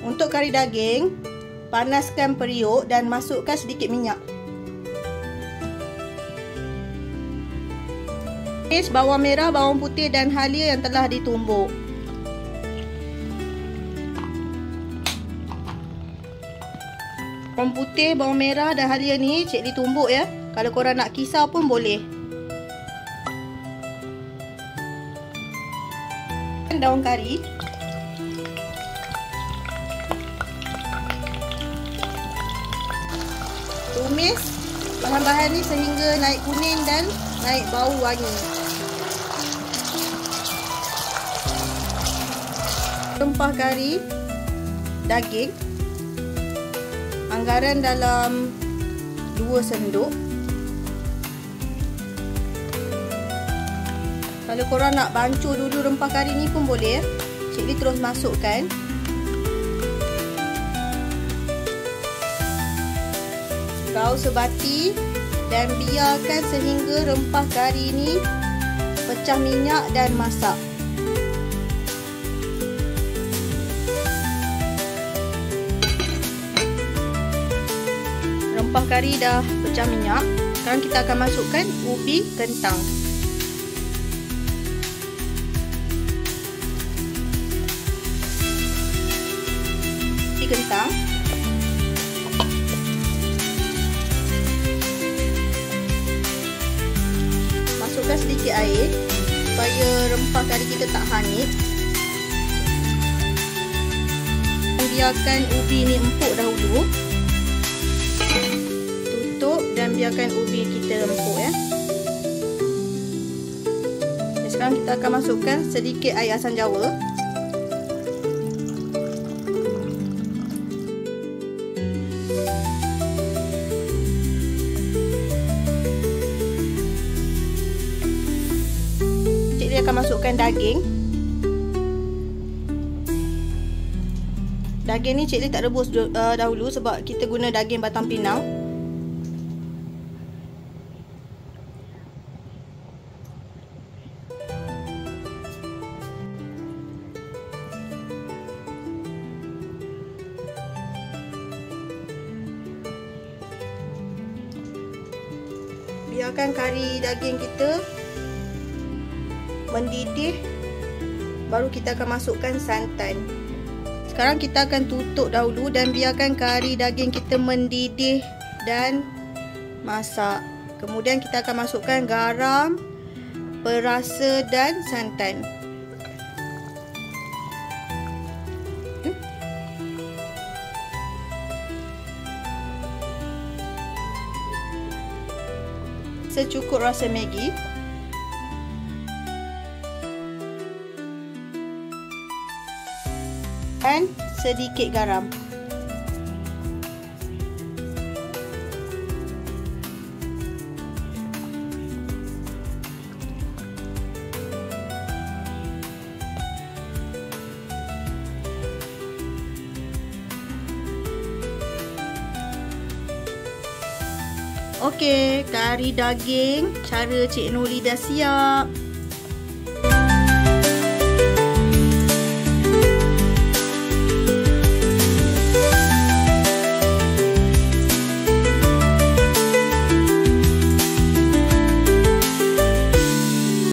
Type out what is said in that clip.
Untuk kari daging, panaskan periuk dan masukkan sedikit minyak. Bawang merah, bawang putih dan halia yang telah ditumbuk. Bawang putih, bawang merah dan halia ni Cik Lee tumbuk ya. Kalau korang nak kisar pun boleh. Daun kari. Tumis bahan-bahan ni sehingga naik kuning dan naik bau wangi. Rempah kari daging. Anggaran dalam 2 sendok. Kalau korang nak bancuh dulu rempah kari ni pun boleh. Cik Lee terus masukkan. Rau sebati dan biarkan sehingga rempah kari ni pecah minyak dan masak. Rempah kari dah pecah minyak. Sekarang kita akan masukkan ubi kentang. Ubi kentang. Masukkan sedikit air supaya rempah kari kita tak hanyut. Biarkan ubi ni empuk dahulu. Tutup dan biarkan ubi kita empuk ya. Sekarang kita akan masukkan sedikit air asam jawa. Cik Lee akan masukkan daging. Daging ni Cik Lee tak rebus dahulu sebab kita guna daging batang pinang. Biarkan kari daging kita mendidih, baru kita akan masukkan santan. Sekarang kita akan tutup dahulu dan biarkan kari daging kita mendidih dan masak. Kemudian kita akan masukkan garam, perasa dan santan. Secukup rasa Maggi. Dan sedikit garam. Okey, kari daging cara Cik Nurli dah siap.